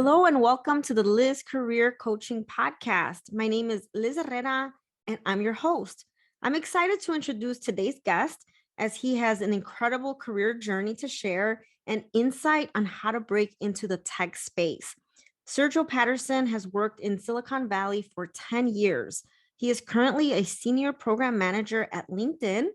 Hello and welcome to the Liz Career Coaching Podcast. My name is Liz Herrera and I'm your host. I'm excited to introduce today's guest as he has an incredible career journey to share and insight on how to break into the tech space. Sergio Patterson has worked in Silicon Valley for 10 years. He is currently a senior program manager at LinkedIn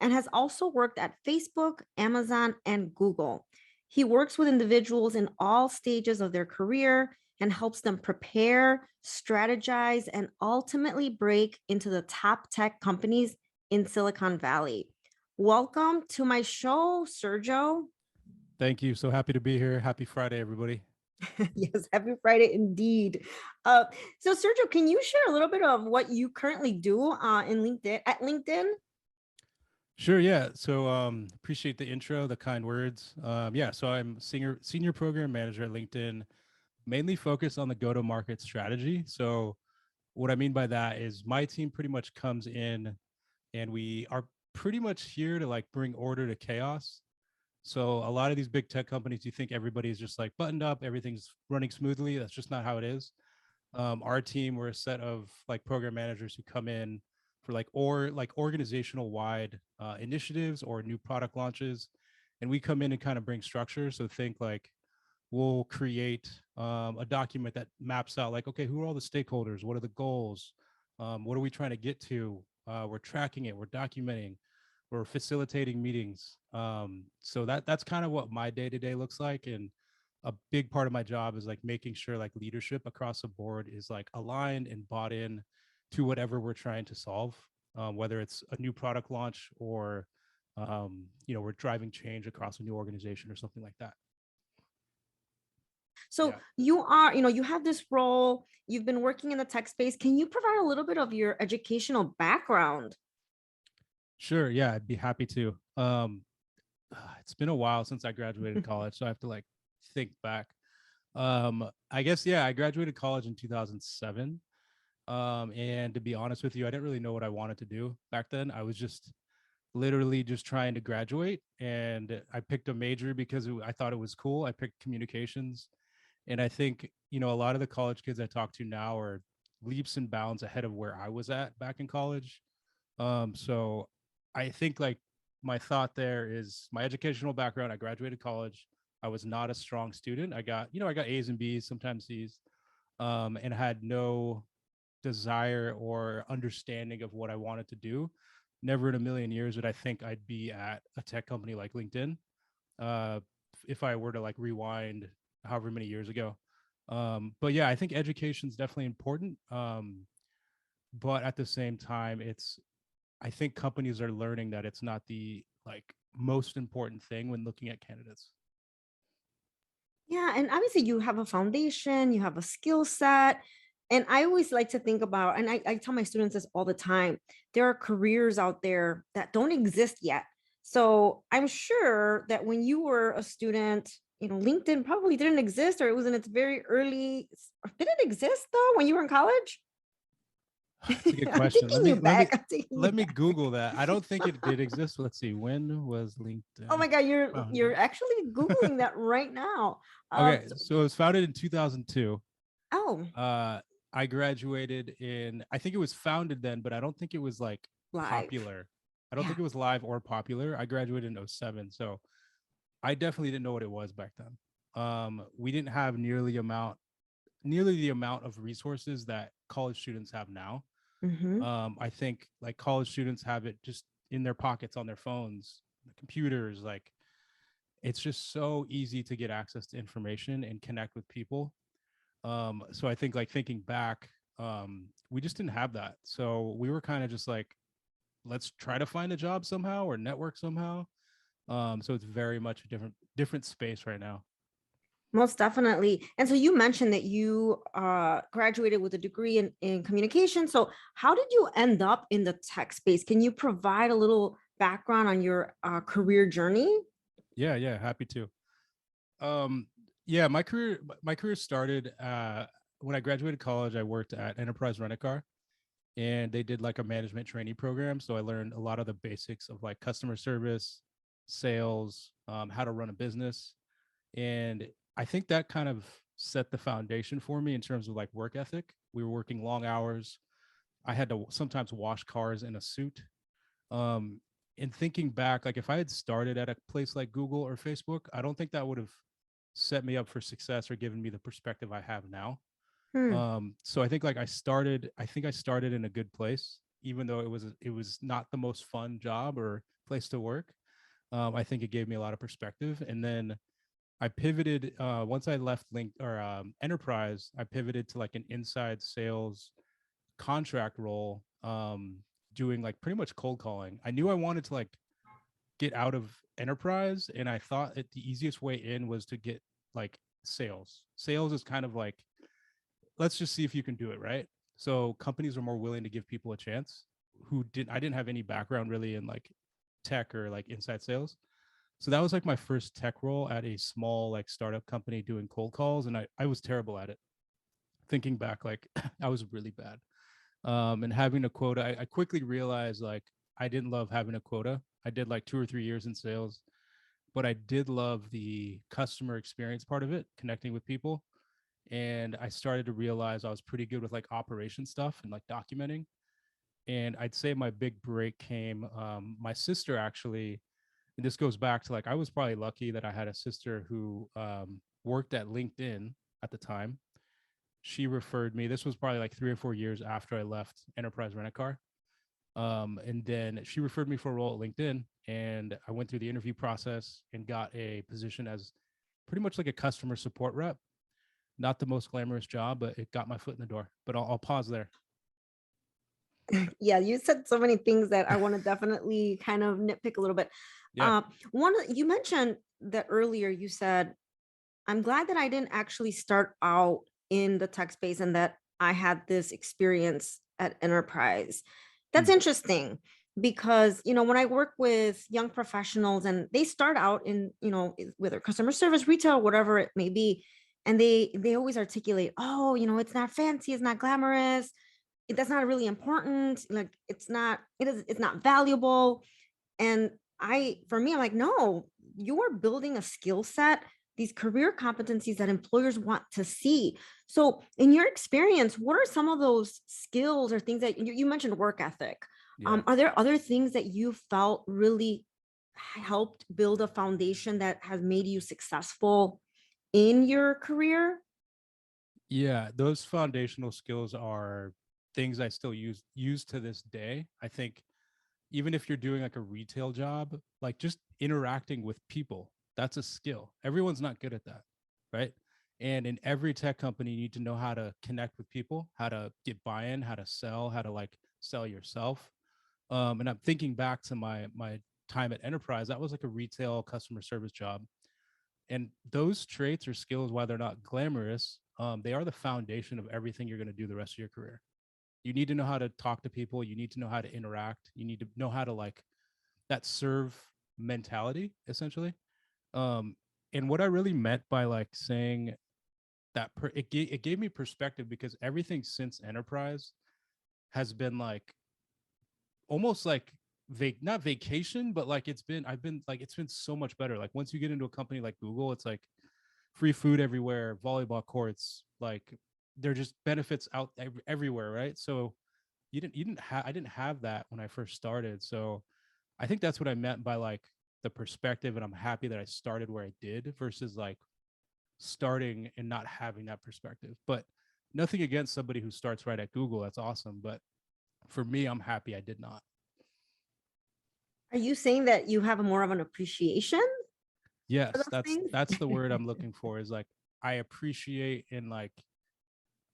and has also worked at Facebook, Amazon, and Google. He works with individuals in all stages of their career and helps them prepare, strategize, and ultimately break into the top tech companies in Silicon Valley. Welcome to my show, Sergio. Thank you. So happy to be here. Happy Friday, everybody. Yes, happy Friday indeed. Uh, so, Sergio, can you share a little bit of what you currently do in LinkedIn at LinkedIn? Sure. Yeah. So appreciate the intro, the kind words. So I'm senior program manager at LinkedIn, mainly focused on the go-to-market strategy. So what I mean by that is my team pretty much comes in and we are pretty much here to like bring order to chaos. So a lot of these big tech companies, you think everybody's just like buttoned up, everything's running smoothly. That's just not how it is. Our team, we're a set of like program managers who come in for like organizational wide initiatives or new product launches, and we come in and kind of bring structure. So think like we'll create a document that maps out like, okay, who are all the stakeholders, what are the goals, what are we trying to get to, we're tracking it, we're documenting, we're facilitating meetings. So that's kind of what my day-to-day looks like. And a big part of my job is like making sure like leadership across the board is like aligned and bought in to whatever we're trying to solve, whether it's a new product launch or we're driving change across a new organization or something like that. So Yeah. you are, you have this role, you've been working in the tech space. Can you provide a little bit of your educational background? Sure. Yeah, I'd be happy to. It's been a while since I graduated college, so I have to like think back. I guess yeah, I graduated college in 2007. And to be honest with you, I didn't really know what I wanted to do back then. I was just literally just trying to graduate, and I picked a major because I thought it was cool. I picked communications, and I think a lot of the college kids I talk to now are leaps and bounds ahead of where I was at back in college. So I think like my thought there is my educational background. I graduated college. I was not a strong student. I got A's and B's, sometimes C's, and had no desire or understanding of what I wanted to do. Never in a million years would I think I'd be at a tech company like LinkedIn. Uh, if I were to like rewind however many years ago. But yeah, I think education is definitely important. But at the same time, I think companies are learning that it's not the like most important thing when looking at candidates. Yeah, and obviously you have a foundation, you have a skill set. And I always like to think about, and I tell my students this all the time, there are careers out there that don't exist yet. So I'm sure that when you were a student, LinkedIn probably didn't exist or it was in its very early. Did it exist though when you were in college? That's a good I'm question. taking you back. I'm taking you Let me back. Google that. I don't think it did exist. Let's see. When was Oh LinkedIn my God, you're founded? actually Googling that right now. Okay, so it was founded in 2002. Oh, Uh, I graduated in. I think it was founded then, but I don't think it was like live. popular. I don't Yeah. think it was live or popular. I graduated in '07, so I definitely didn't know what it was back then. We didn't have nearly the amount of resources that college students have now. Hmm. I think like college students have it just in their pockets on their phones, the computers. Like it's just so easy to get access to information and connect with people. So I think like thinking back, we just didn't have that. So we were kind of just like, let's try to find a job somehow or network somehow. So it's very much a different space right now. Most definitely. And so you mentioned that you graduated with a degree in communication. So how did you end up in the tech space? Can you provide a little background on your career journey? Yeah, happy to. Um, yeah, my career started when I graduated college. I worked at Enterprise Rent a Car, and they did like a management trainee program. So I learned a lot of the basics of like customer service, sales, how to run a business, and I think that kind of set the foundation for me in terms of like work ethic. We were working long hours. I had to sometimes wash cars in a suit. Um, and thinking back, like if I had started at a place like Google or Facebook, I don't think that would have set me up for success or given me the perspective I have now. Hmm. So I think like I started in a good place, even though it was not the most fun job or place to work. I think it gave me a lot of perspective. And then I pivoted once I left Link or Enterprise. I pivoted to like an inside sales contract role, doing like pretty much cold calling. I knew I wanted to like get out of Enterprise, and I thought that the easiest way in was to get like sales. Sales is kind of like, let's just see if you can do it, right? So companies are more willing to give people a chance who didn't. I didn't have any background really in like tech or like inside sales. So that was like my first tech role at a small like startup company doing cold calls, and I was terrible at it. Thinking back, like I was really bad. And having a quota, I quickly realized like I didn't love having a quota. I did like 2 or 3 years in sales, but I did love the customer experience part of it, connecting with people. And I started to realize I was pretty good with like operation stuff and like documenting. And I'd say my big break came, my sister actually, and this goes back to like I was probably lucky that I had a sister who worked at LinkedIn at the time. She referred me. This was probably like 3 or 4 years after I left Enterprise Rent a Car. And then she referred me for a role at LinkedIn, and I went through the interview process and got a position as pretty much like a customer support rep. Not the most glamorous job, but it got my foot in the door. But I'll pause there. Yeah, you said so many things that I want to definitely kind of nitpick a little bit. Yeah. You mentioned that earlier. You said, "I'm glad that I didn't actually start out in the tech space and that I had this experience at Enterprise." That's Mm. interesting because when I work with young professionals and they start out in whether customer service, retail, whatever it may be, and they always articulate, "Oh, it's not fancy, it's not glamorous, that's not really important, like it's not valuable." And for me, I'm like, no, you are building a skill set, these career competencies that employers want to see. So in your experience, what are some of those skills or things that you mentioned? Work ethic. Yeah. Are there other things that you felt really helped build a foundation that has made you successful in your career? Yeah, those foundational skills are things I still use to this day. I think even if you're doing like a retail job, like just interacting with people, that's a skill. Everyone's not good at that, right? And in every tech company, you need to know how to connect with people, how to get buy-in, how to sell, how to like sell yourself. And I'm thinking back to my time at Enterprise. That was like a retail customer service job, and those traits or skills, while they're not glamorous, they are the foundation of everything you're going to do the rest of your career. You need to know how to talk to people. You need to know how to interact. You need to know how to like that serve mentality, essentially. Um, and what I really meant by like saying that it gave me perspective, because everything since Enterprise has been like almost like not vacation, but like it's been so much better. Like once you get into a company like Google, it's like free food everywhere, volleyball courts, like they're just benefits out everywhere, right? So you didn't have I didn't have that when I first started. So I think that's what I meant by like the perspective, and I'm happy that I started where I did versus like starting and not having that perspective. But nothing against somebody who starts right at Google. That's awesome. But for me, I'm happy I did not. Are you saying that you have a more of an appreciation for Yes, those that's things? that's the word I'm looking for, is like I appreciate, and like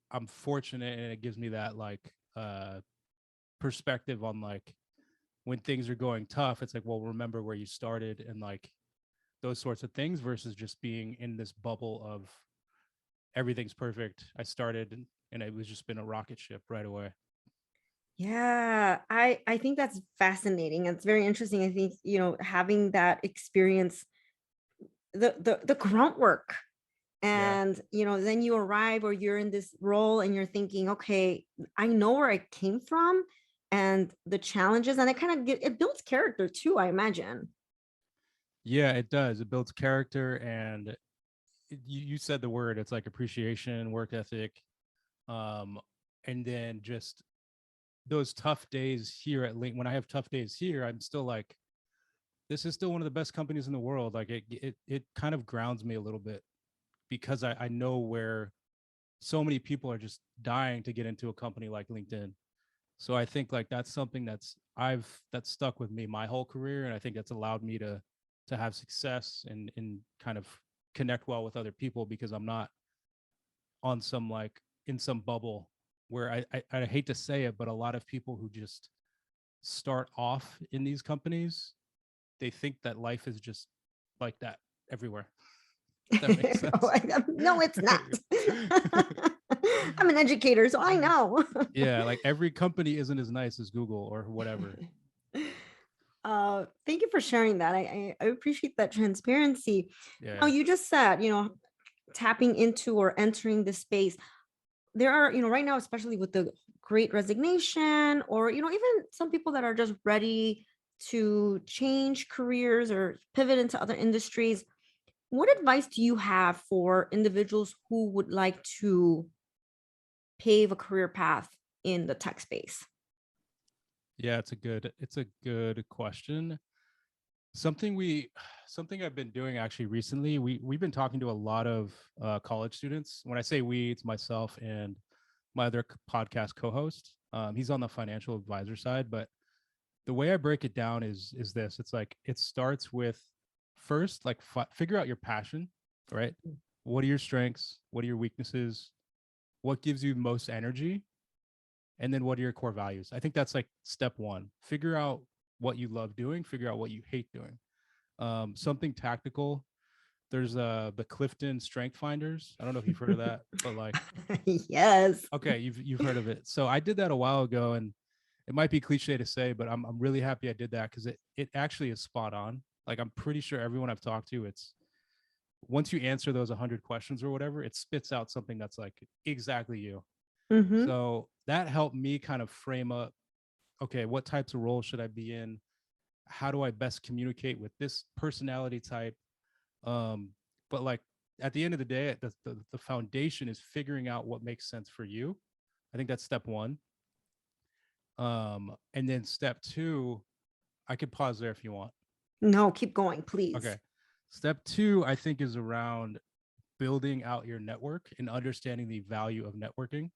I'm fortunate, and it gives me that like perspective on like when things are going tough, it's like, well, remember where you started, and like those sorts of things, versus just being in this bubble of everything's perfect. I started and it was just been a rocket ship right away. Yeah, I think that's fascinating. It's very interesting. I think, having that experience, the grunt work, Yeah. and then you arrive or you're in this role and you're thinking, okay, I know where I came from and the challenges, and it kind of it builds character too, I imagine. Yeah, it does. It builds character, and you said the word, it's like appreciation, work ethic, um, and then just those tough days here at Link. When I have tough days here, I'm still like, this is still one of the best companies in the world. Like it kind of grounds me a little bit because I know where so many people are just dying to get into a company like LinkedIn. So I think like that's something that's stuck with me my whole career, and I think that's allowed me to have success and kind of connect well with other people because I'm not on some like in some bubble where I hate to say it, but a lot of people who just start off in these companies, they think that life is just like that everywhere. If that makes sense. No, it's not. I'm an educator, so I know. Yeah, like every company isn't as nice as Google or whatever. Thank you for sharing that. I appreciate that transparency. Now, Yeah. you just said, tapping into or entering the space. There are, right now, especially with the great resignation, or, even some people that are just ready to change careers or pivot into other industries. What advice do you have for individuals who would like to pave a career path in the tech space? Yeah, it's a good question. Something we something I've been doing actually recently, we've been talking to a lot of college students. When I say we, it's myself and my other podcast co-host. He's on the financial advisor side, but the way I break it down is this. It's like it starts with first like figure out your passion, right? What are your strengths? What are your weaknesses? What gives you most energy? And then what are your core values? I think that's like step one. Figure out what you love doing, figure out what you hate doing. Something tactical. There's the Clifton Strength Finders. I don't know if you've heard of that, but like, Yes. okay, you've heard of it. So I did that a while ago, and it might be cliche to say, but I'm really happy I did that because it actually is spot on. Like I'm pretty sure everyone I've talked to, it's once you answer those 100 questions or whatever, it spits out something that's like exactly you. Mm-hmm. So that helped me kind of frame up, okay, what types of roles should I be in? How do I best communicate with this personality type? Um, but like at the end of the day, the foundation is figuring out what makes sense for you. I think that's step one. And then step two, I could pause there if you want. No, keep going, please. Okay. Step two, I think, is around building out your network and understanding the value of networking.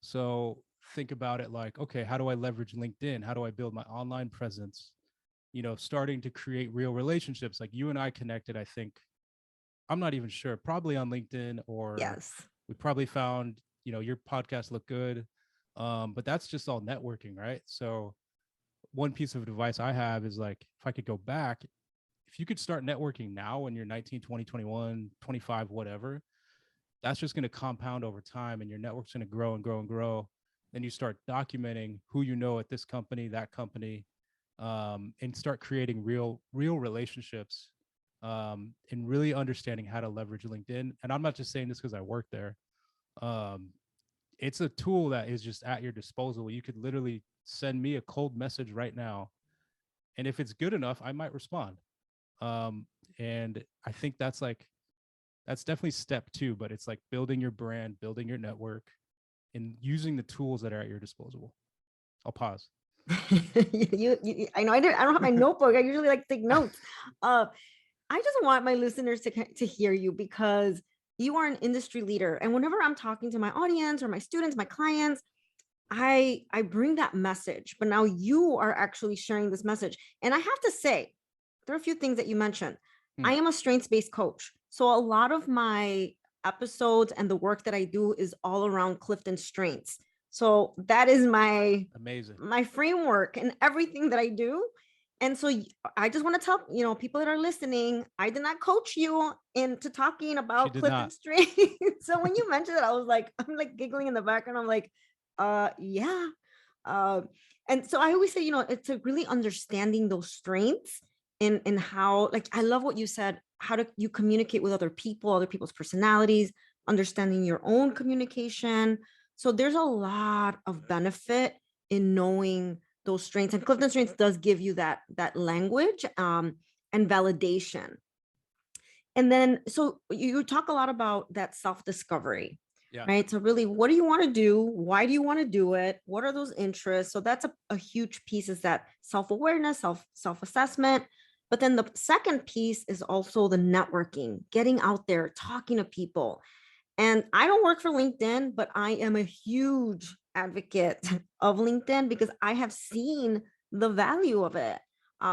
So think about it like, okay, how do I leverage LinkedIn? How do I build my online presence? Starting to create real relationships. Like you and I connected, I think, I'm not even sure, probably on LinkedIn, or Yes. we probably found, your podcast looked good. But that's just all networking, right? So one piece of advice I have is like, if I could go back, if you could start networking now when you're 19, 20, 21, 25, whatever, that's just going to compound over time and your network's going to grow and grow and grow. Then you start documenting who you know at this company, that company, and start creating real relationships, and really understanding how to leverage LinkedIn. And I'm not just saying this because I work there. Um, it's a tool that is just at your disposal. You could literally send me a cold message right now, and if it's good enough, I might respond. Um, and I think that's definitely step two. But it's like building your brand, building your network, and using the tools that are at your disposal. I'll pause. I know I don't have my notebook. I usually like to take notes. Uh, I just want my listeners to hear you because you are an industry leader. And whenever I'm talking to my audience or my students, my clients, I bring that message. But now you are actually sharing this message. And I have to say, there are a few things that you mentioned. Hmm. I am a strengths-based coach. So a lot of my episodes and the work that I do is all around Clifton strengths. So that is Amazing. my framework and everything that I do. And so I just want to tell, people that are listening, I did not coach you into talking She about did Clifton not. strengths. So when you mentioned it, I'm like giggling in the background. I'm like, yeah. Uh, and so I always say, it's a really understanding those strengths and how, like, I love what you said. How do you communicate with other people, other people's personalities, understanding your own communication. So there's a lot of benefit in knowing those strengths, and Clifton Strengths does give you that language and validation. And then, so you talk a lot about that self-discovery, Yeah. right? So really, what do you want to do? Why do you want to do it? What are those interests? So that's a huge piece, is that self-awareness, self-assessment. But then the second piece is also the networking, getting out there, talking to people. And I don't work for LinkedIn, but I am a huge advocate of LinkedIn because I have seen the value of it.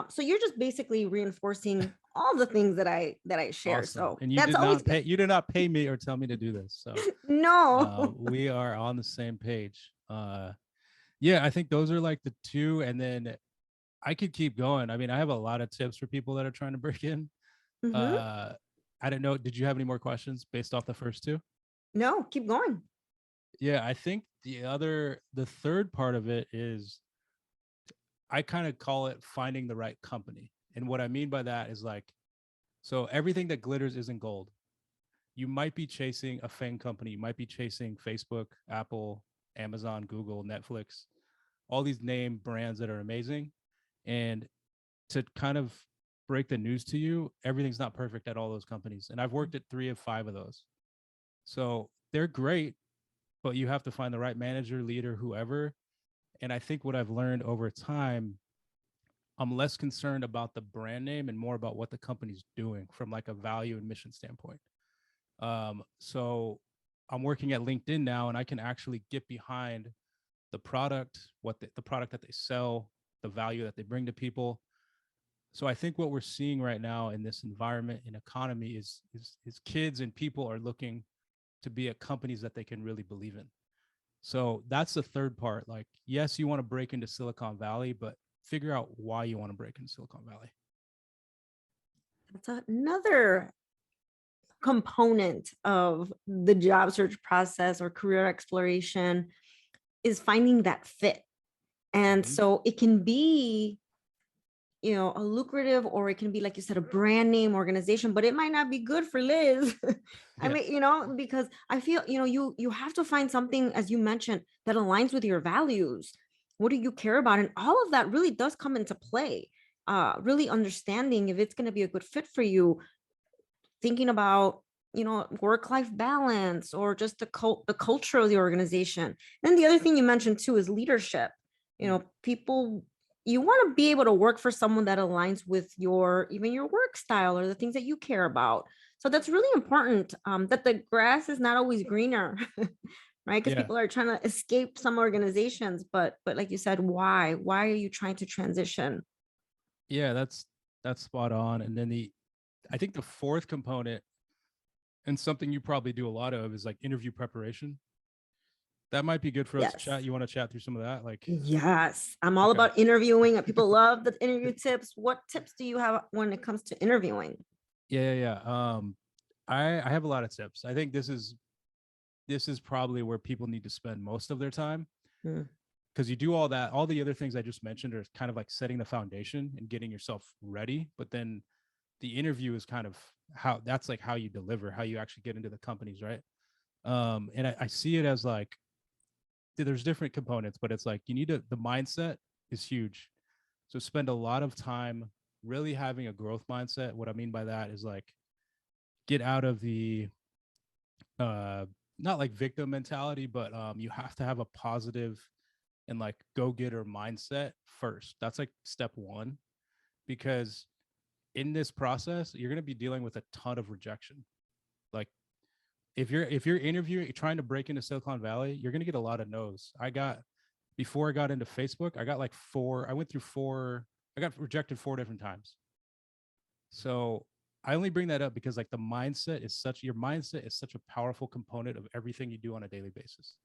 So you're just basically reinforcing all the things that I share. Awesome. So And that's always good. you did not pay me or tell me to do this. So No. we are on the same page. Yeah, I think those are like the two. And then I could keep going. I mean, I have a lot of tips for people that are trying to break in. Mhm. Uh, I don't know. Did you have any more questions based off the first two? No, keep going. Yeah, I think the third part of it is I kind of call it finding the right company. And what I mean by that is like, so everything that glitters isn't gold. You might be chasing a FANG company. You might be chasing Facebook, Apple, Amazon, Google, Netflix, all these name brands that are amazing. And to kind of break the news to you, everything's not perfect at all those companies. And I've worked at 3 of 5 of those. So they're great, but you have to find the right manager, leader, whoever. And I think what I've learned over time, I'm less concerned about the brand name and more about what the company's doing from like a value and mission standpoint. So I'm working at LinkedIn now, and I can actually get behind the product, the product that they sell, the value that they bring to people. So I think what we're seeing right now in this environment and economy is kids and people are looking to be at companies that they can really believe in. So that's the third part. Like, yes, you want to break into Silicon Valley, but figure out why you want to break into Silicon Valley. That's another component of the job search process or career exploration, is finding that fit. And Mm-hmm. so it can be, a lucrative, or it can be, like you said, a brand name organization, but it might not be good for Liz. I Yeah. mean, because I feel, you have to find something, as you mentioned, that aligns with your values. What do you care about? And all of that really does come into play. Really understanding if it's going to be a good fit for you, thinking about, work-life balance, or just the culture of the organization. Then the other thing you mentioned too is leadership. People, you want to be able to work for someone that aligns with even your work style, or the things that you care about. So that's really important, that the grass is not always greener. Right? Because Yeah. people are trying to escape some organizations, but like you said, why are you trying to transition? Yeah, that's spot on. And then I think the fourth component, and something you probably do a lot of, is like interview preparation. That might be good for us to Yes. chat. You want to chat through some of that? Like, Yes, I'm all okay. about interviewing. People love the interview tips. What tips do you have when it comes to interviewing? Yeah. I have a lot of tips. I think this is probably where people need to spend most of their time, Mm, because you do all that. All the other things I just mentioned are kind of like setting the foundation and getting yourself ready. But then the interview is kind of how you deliver, how you actually get into the companies, right? And I see it as like there's different components, but it's like the mindset is huge. So spend a lot of time really having a growth mindset. What I mean by that is like get out of the uh not like victim mentality, but you have to have a positive and like go-getter mindset first. That's like step one, because in this process you're going to be dealing with a ton of rejection. Like if you're interviewing, trying to break into Silicon Valley, you're going to get a lot of no's. Before I got into Facebook, I got like I went through four, I got rejected 4 different times. So I only bring that up because like your mindset is such a powerful component of everything you do on a daily basis.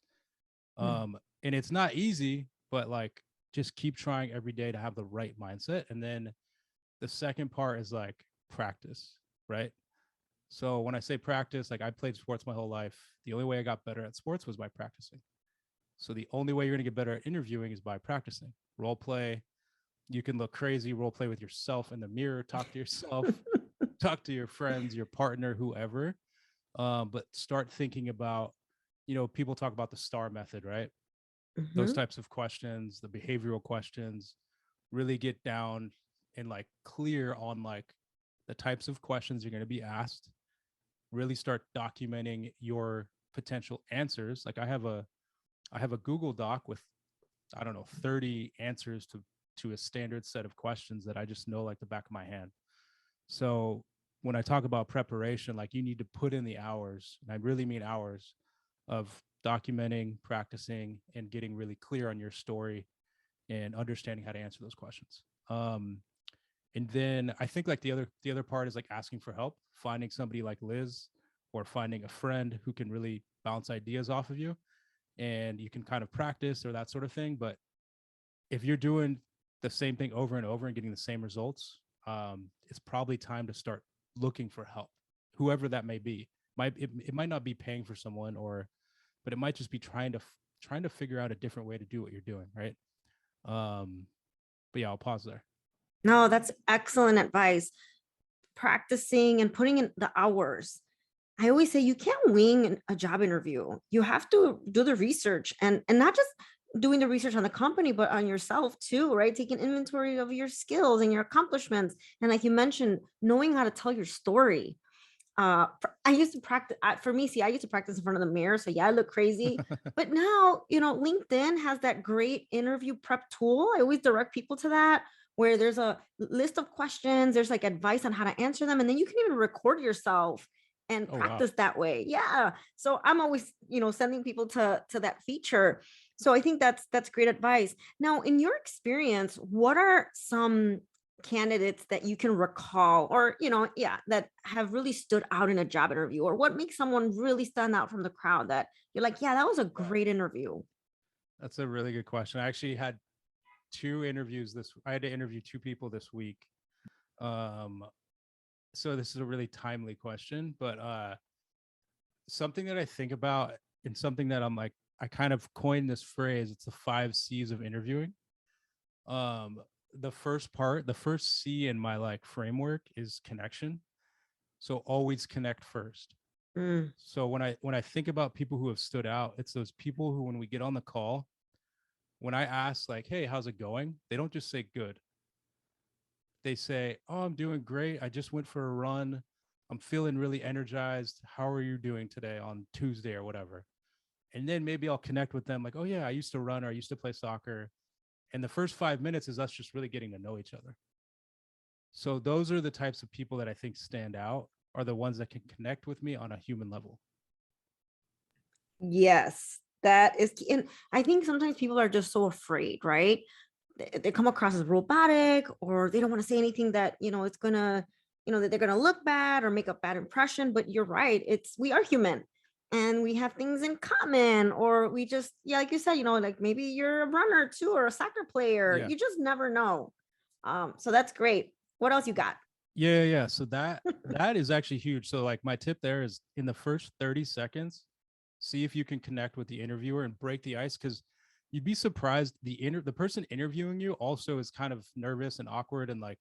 mm, And it's not easy, but like just keep trying every day to have the right mindset. And then the second part is like practice, right? So when I say practice, like I played sports my whole life. The only way I got better at sports was by practicing. So the only way you're going to get better at interviewing is by practicing. Role play. You can look crazy, role play with yourself in the mirror, talk to yourself, talk to your friends, your partner, whoever. But start thinking about, people talk about the STAR method, right? Those mhm. types of questions, the behavioral questions, really get down and like clear on like the types of questions you're going to be asked, really start documenting your potential answers. Like I have a Google Doc with, I don't know, 30 answers to a standard set of questions that I just know like the back of my hand. So when I talk about preparation, like you need to put in the hours, and I really mean hours of documenting, practicing, and getting really clear on your story and understanding how to answer those questions. And then I think like the other part is like asking for help, finding somebody like Liz or finding a friend who can really bounce ideas off of you, and you can kind of practice or that sort of thing. But if you're doing the same thing over and over and getting the same results, it's probably time to start looking for help, whoever that may be. It might not be paying for someone, or but it might just be trying to figure out a different way to do what you're doing, right? But yeah, I'll pause there. No, that's excellent advice. Practicing and putting in the hours. I always say you can't wing a job interview. You have to do the research, and not just doing the research on the company, but on yourself too, right? Taking inventory of your skills and your accomplishments. And like you mentioned, knowing how to tell your story. I used to practice for me. See, I used to practice in front of the mirror. So yeah, I look crazy. But now, LinkedIn has that great interview prep tool. I always direct people to that, where there's a list of questions, there's like advice on how to answer them. And then you can even record yourself and Oh wow. practice that way. Yeah. So I'm always, sending people to that feature. So I think that's great advice. Now, in your experience, what are some candidates that you can recall, or yeah, that have really stood out in a job interview, or what makes someone really stand out from the crowd that you're like, yeah, that was a great interview? That's a really good question. I actually had two interviews this. I had to interview two people this week. Um, so this is a really timely question, but something that I think about, and something that I'm like, I kind of coined this phrase. It's the 5 C's of interviewing. Um, the first C in my like framework is connection. So always connect first. Mm, So when I think about people who have stood out, it's those people who, when we get on the call, when I ask like, "Hey, how's it going?" They don't just say good. They say, "Oh, I'm doing great. I just went for a run. I'm feeling really energized. How are you doing today on Tuesday or whatever?" And then maybe I'll connect with them like, "Oh yeah, I used to run or I used to play soccer." And the first 5 minutes is us just really getting to know each other. So those are the types of people that I think stand out, are the ones that can connect with me on a human level. yes, that is key. And I think sometimes people are just so afraid, right? They come across as robotic, or they don't want to say anything that it's gonna, that they're gonna look bad or make a bad impression. But you're right, we are human, and we have things in common, or we just, yeah, like you said, like maybe you're a runner too, or a soccer player. Yeah. You just never know. So that's great. What else you got? Yeah. So that is actually huge. So like my tip there is, in the first 30 seconds, see if you can connect with the interviewer and break the ice, because you'd be surprised, the person interviewing you also is kind of nervous and awkward, and like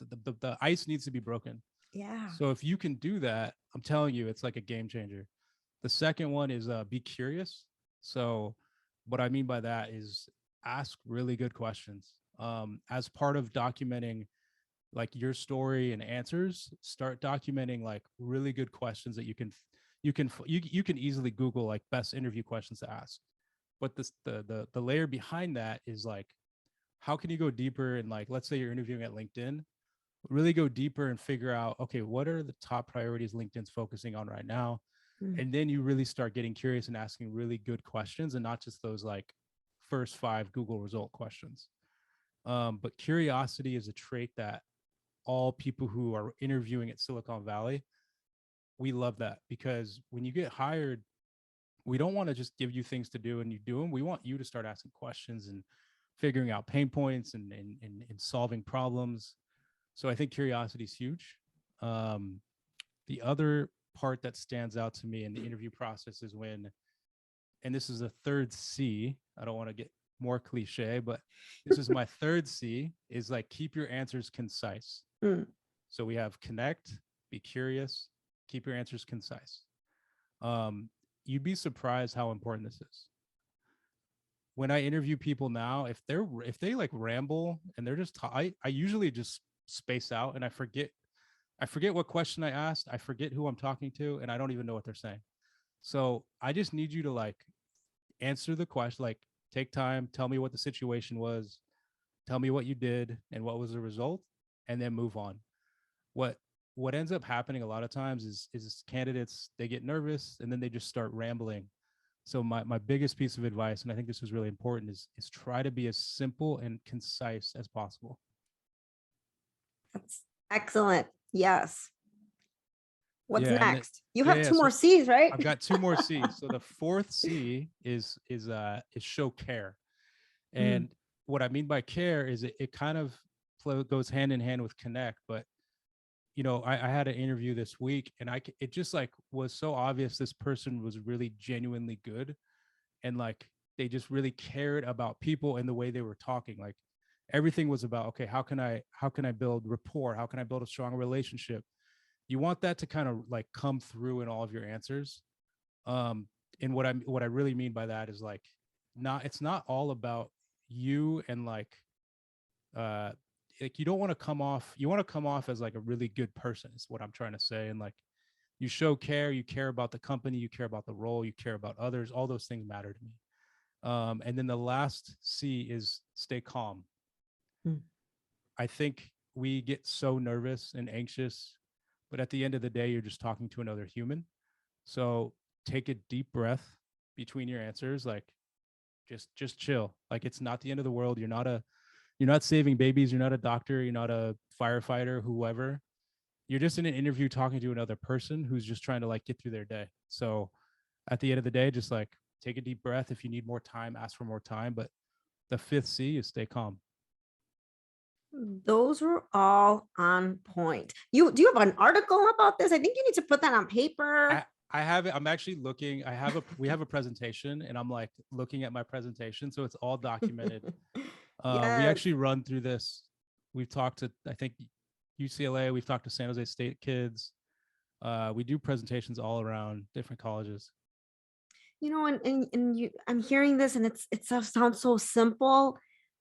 the ice needs to be broken. Yeah. So if you can do that, I'm telling you, it's like a game changer. The second one is be curious. So what I mean by that is ask really good questions. As part of documenting like your story and answers, start documenting like really good questions that you can easily Google like best interview questions to ask. But the layer behind that is like, how can you go deeper? And like, let's say you're interviewing at LinkedIn, really go deeper and figure out, okay, what are the top priorities LinkedIn's focusing on right now? Mm. And then you really start getting curious and asking really good questions, and not just those like first 5 Google result questions. But curiosity is a trait that all people who are interviewing at Silicon Valley, we love that, because when you get hired, we don't want to just give you things to do and you do them. We want you to start asking questions and figuring out pain points and solving problems. So I think curiosity is huge. Um, the other part that stands out to me in the interview process is when, and this is a third C, I don't want to get more cliche, but this is my third C, is like, keep your answers concise. Mm. So we have connect, be curious, keep your answers concise. Um, you'd be surprised how important this is. When I interview people now, if they like ramble and they're just I usually just space out and I I forget what question I asked. I forget who I'm talking to, and I don't even know what they're saying. So I just need you to like answer the question, like take time, tell me what the situation was, tell me what you did and what was the result, and then move on. What what ends up happening a lot of times is candidates, they get nervous and then they just start rambling. So my biggest piece of advice, and I think this is really important, is try to be as simple and concise as possible. That's excellent. Yes. What's Yeah, and next? You yeah, have yeah. two more So C's, right? I've got two more C's. So the fourth C is show care. Mm. And what I mean by care is it kind of goes hand in hand with connect. But you know, I had an interview this week, and it just like was so obvious this person was really genuinely good, and like they just really cared about people and the way they were talking. Like everything was about, okay, how can I build rapport? How can I build a strong relationship? You want that to kind of like come through in all of your answers. Um, and what I really mean by that is like, not it's not all about you and uh like you don't want to come off, you want to come off as like a really good person is what I'm trying to say. And like you show care, you care about the company, you care about the role, you care about others, all those things matter to me. And then the last C is stay calm. Mm. I think we get so nervous and anxious, but at the end of the day, you're just talking to another human. So take a deep breath between your answers. Like just chill. Like it's not the end of the world. You're not saving babies. You're not a doctor. You're not a firefighter, whoever. You're just in an interview talking to another person who's just trying to like get through their day. So at the end of the day, just like take a deep breath. If you need more time, ask for more time. But the fifth C is stay calm. Those were all on point. You do you have an article about this? I think you need to put that on paper. I I have it. I'm actually looking. We have a presentation, and I'm like looking at my presentation, so it's all documented. We Yes. actually run through this. We've talked to, I think, UCLA. We've talked to San Jose State kids. We do presentations all around different colleges. And you I'm hearing this and it sounds so simple,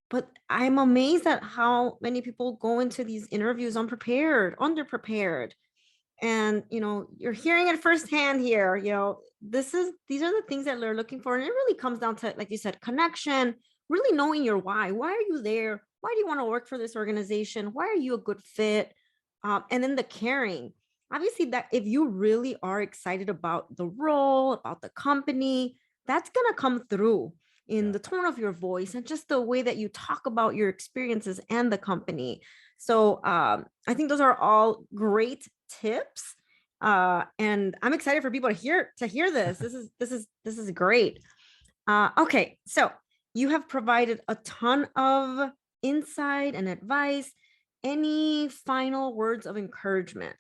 but I'm amazed at how many people go into these interviews unprepared, underprepared. And you're hearing it firsthand here. These are the things that they're looking for. And it really comes down to, like you said, connection, really knowing your why are you there, why do you want to work for this organization, why are you a good fit, and then the caring. Obviously, that if you really are excited about the role, about the company, that's going to come through in Yeah. the tone of your voice and just the way that you talk about your experiences and the company. So I think those are all great tips, and I'm excited for people to hear this. This is great. Okay, so you have provided a ton of insight and advice. Any final words of encouragement?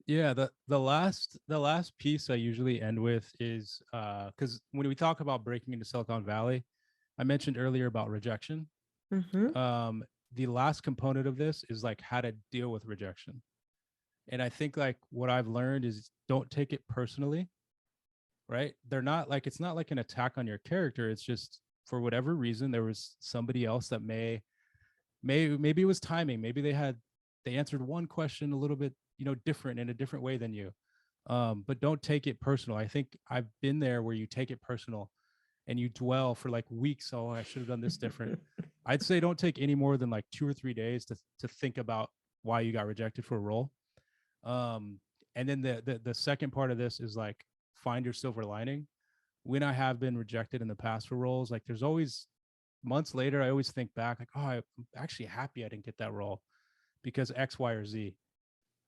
Yeah, the last piece I usually end with is because when we talk about breaking into Silicon Valley, I mentioned earlier about rejection. Mm-hmm. Um, the last component of this is like how to deal with rejection. And I think like what I've learned is don't take it personally, right? They're not like, it's not like an attack on your character. It's just for whatever reason there was somebody else that maybe it was timing. Maybe they answered one question a little bit, different in a different way than you. But don't take it personal. I think I've been there where you take it personal and you dwell for like weeks. Oh, I should have done this different. I'd say don't take any more than like 2 or 3 days to think about why you got rejected for a role. Um, and then the second part of this is like find your silver lining. When I have been rejected in the past for roles, like there's always months later, I always think back like, oh, I'm actually happy I didn't get that role because X, Y, or Z.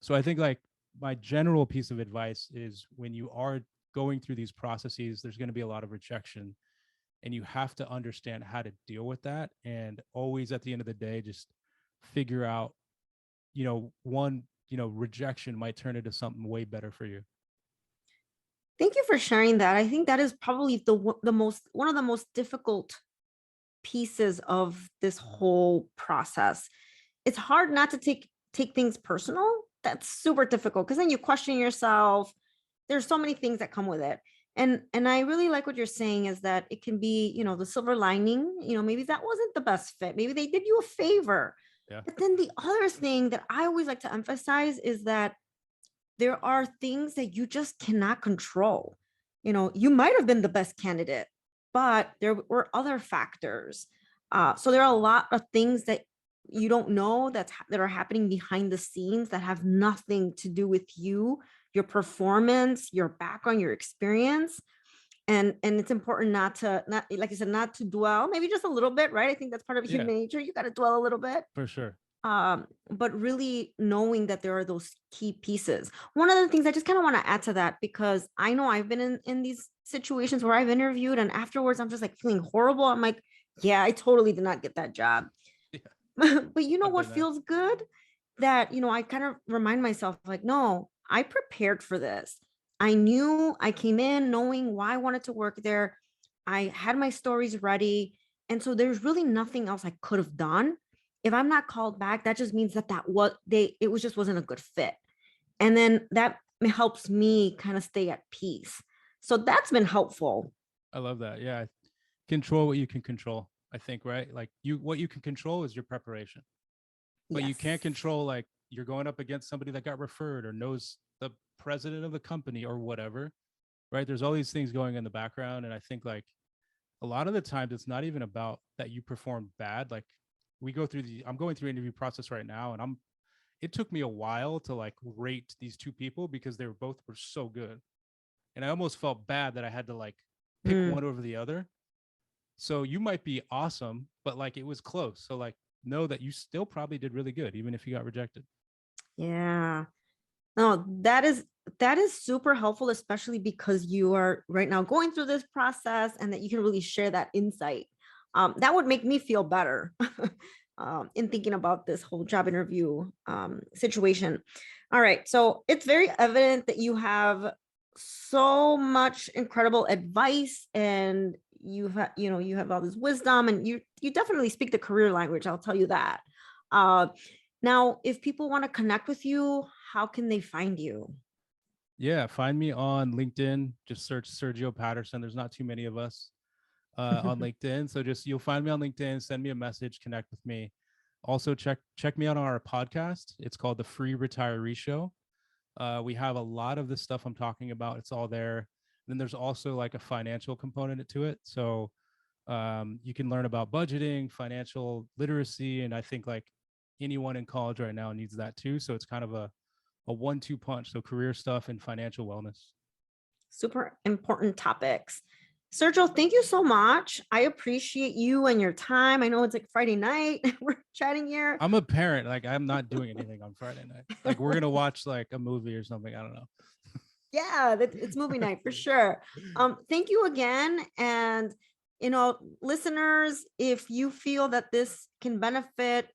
So I think like my general piece of advice is when you are going through these processes, there's going to be a lot of rejection and you have to understand how to deal with that. And always at the end of the day, just figure out, one, rejection might turn into something way better for you. Thank you for sharing that. I think that is probably the most one of the most difficult pieces of this whole process. It's hard not to take things personal. That's super difficult because then you question yourself. There's so many things that come with it. And I really like what you're saying is that it can be, the silver lining, maybe that wasn't the best fit. Maybe they did you a favor. Yeah. But then the other thing that I always like to emphasize is that there are things that you just cannot control. You might have been the best candidate, but there were other factors. So there are a lot of things that you don't know that are happening behind the scenes that have nothing to do with you, your performance, your background, your experience. And it's important not like I said, not to dwell, maybe just a little bit, right? I think that's part of Yeah, human nature. You got to dwell a little bit, for sure. but really knowing that there are those key pieces. One of the things I just kind of want to add to that, because I know I've been in these situations where I've interviewed and afterwards I'm just like feeling horrible. I'm like, yeah, I totally did not get that job. Yeah, But you know I've what been there. feels good? That, I kind of remind myself like, no, I prepared for this. I knew, I came in knowing why I wanted to work there. I had my stories ready. And so there's really nothing else I could have done. If I'm not called back, that just means it was just wasn't a good fit. And then that helps me kind of stay at peace. So that's been helpful. I love that. Yeah. Control what you can control, I think, right? Like what you can control is your preparation, but you Yes. can't control, like, you're going up against somebody that got referred or knows the president of the company or whatever, right? There's all these things going in the background. And I think, like, a lot of the times it's not even about that you performed bad. Like, I'm going through interview process right now, and it took me a while to like rate these two people because they were so good. And I almost felt bad that I had to like pick Mm, one over the other. So you might be awesome, but like it was close. So like know that you still probably did really good, even if you got rejected. yeah. No, that is super helpful, especially because you are right now going through this process and that you can really share that insight. That would make me feel better in thinking about this whole job interview situation. All right, so it's very evident that you have so much incredible advice, and you have all this wisdom, and you definitely speak the career language. I'll tell you that. Uh, Now, if people want to connect with you, how can they find you? Yeah, find me on LinkedIn. Just search Sergio Patterson. There's not too many of us on LinkedIn, so just you'll find me on LinkedIn. Send me a message, connect with me. Also, check me out on our podcast. It's called the Free Retiree Show. We have a lot of the stuff I'm talking about. It's all there. And then there's also like a financial component to it. So you can learn about budgeting, financial literacy, and I think like anyone in college right now needs that too. So it's kind of a 1-2 punch. So career stuff and financial wellness. Super important topics. Sergio, thank you so much. I appreciate you and your time. I know it's like Friday night. We're chatting here. I'm a parent. Like, I'm not doing anything on Friday night. Like, we're gonna watch like a movie or something. I don't know. Yeah, it's movie night for sure. Thank you again. And listeners, if you feel that this can benefit,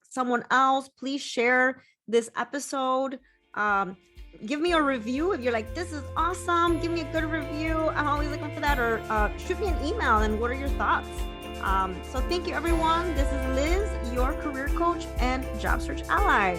someone else, please share this episode. Give me a review if you're like, this is awesome. Give me a good review. I'm always looking for that. Or shoot me an email and what are your thoughts? So thank you, everyone. This is Liz, your career coach and job search ally.